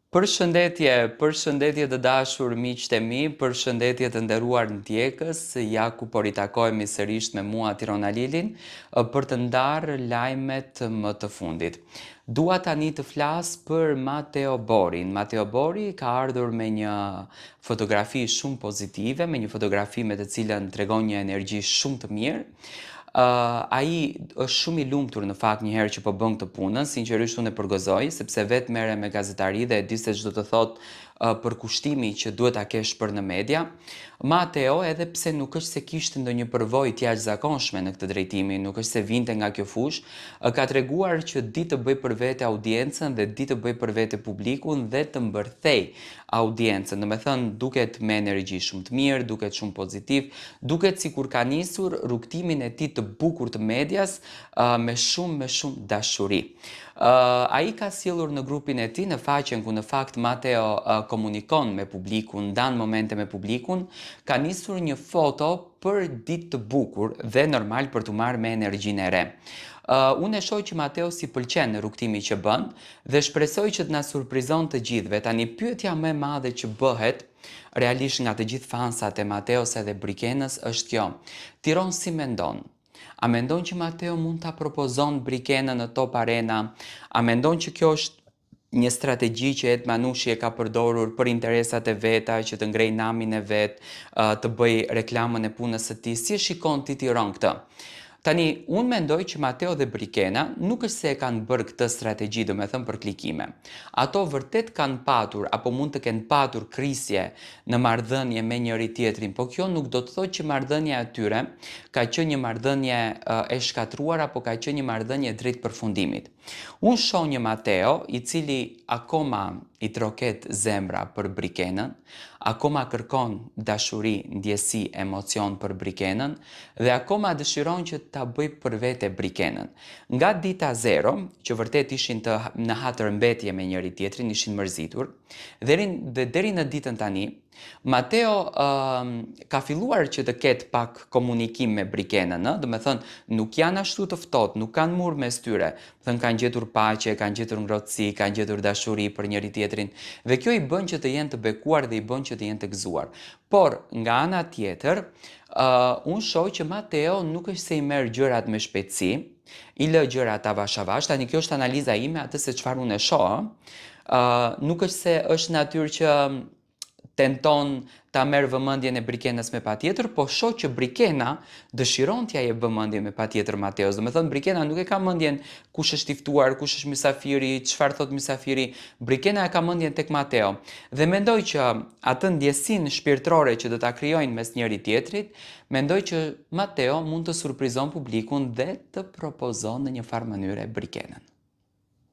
Përshëndetje të dashur miqtë e mi, përshëndetje të nderuar ndjekës, ja ku po ritakojemi sërish me mua Tirona Lilin për të ndarë lajmet më të fundit. Dua tani të flas për Mateo Borin. Mateo Bori ka ardhur me një fotografi shumë pozitive, me një fotografi me të cilën tregon një energji shumë të mirë. Ai është shumë i lumtur në fakt një herë që po bën këtë punën, sinqerisht unë e përgëzoj, sepse vetë merrem me gazetari dhe e di se ç'do të thotë për kushtimi që duhet ta kesh për në media. Mateo, edhe pse nuk është se kishte ndonjë përvojë të jashtëzakonshme në këtë drejtimi, nuk është se vinte nga kjo fushë, ka treguar që di të bëj për vete audiencën dhe di të bëj për vete publikun dhe të mbërthej audiencën. Domethënë duket me energji shumë të mirë, duket shumë pozitiv, duket sikur ka nisur rrugtimin e tij të bukur të medias me shumë dashuri. Ai ka sjellur në grupin e tij, në faqen ku në fakt Mateo komunikon me publikun, ndan momente me publikun, ka nisur një foto për ditë të bukur dhe normal për të marrë me energjinë e re. Unë e shoh që Mateo si pëlqen në rrugtimi që bën dhe shpresoj që të na surprizon të gjithëve. Tani pyetja më e madhe që bëhet realisht nga të gjithë fansat e Mateos edhe Brikenës është kjo. Tiron si mendon? A mendon që Mateo mund ta propozon Brikenën në Top Arena? A mendon që kjo është një strategji që Ed Manushi e ka përdorur për interesat e veta, që të ngrejë namin e vet, të bëj reklamën e punës së tij? Si e shikon ti Tiron këtë? Tani, unë mendoj që Mateo dhe Brikena nuk është se e kanë bërë këtë strategji, domethënë për klikime. Ato vërtet kanë patur, apo mund të kenë patur krisje në marrëdhënie me njëri tjetrin, po kjo nuk do të thotë që marrëdhënia e tyre ka qenë një marrëdhënie e shkatruar apo ka qenë një marrëdhënie drejt përfundimit. Unë shoh një Mateo i cili akoma i troket zemra për Brikenën, akoma kërkon dashuri, ndjesi, emocion për Brikenën dhe akoma dëshiron që ta bëj për vete Brikenën. Nga dita zero, që vërtet ishin në hatërmbetje me njëri tjetrin, ishin mërzitur, dhe deri në ditën tani, Mateo ka filluar që të ketë pak komunikim me Brikenën, do me thënë nuk janë ashtu të ftohtë, nuk kanë mur mes tyre, thënë kanë gjetur paqe, kanë gjetur ngrohtësi, kanë gjetur dashuri për njëri tjetrin, dhe kjo i bën që të jenë të bekuar dhe i bën që të jenë të gëzuar. Por nga ana tjetër, unë shoh që Mateo nuk është se i merr gjërat me shpejtësi, i lë gjërat avash avash, tani kjo është analiza ime atë se çfarë unë e shoh, nuk është se është natyrë që tenton ta merr vëmendjen e Brikenës me patjetër, po shoh që Brikena dëshiron t'ja jep vëmendje me patjetër Mateos. Do të thënë Brikena nuk e ka mendjen kush është i ftuar, kush është mysafiri, çfarë thot mysafiri. Brikena e ka mendjen tek Mateo. Dhe mendoj që atë ndjesinë shpirtërore që do ta krijojnë mes njëri tjetrit, mendoj që Mateo mund të surprizon publikun dhe të propozon në një farë mënyre Brikenën.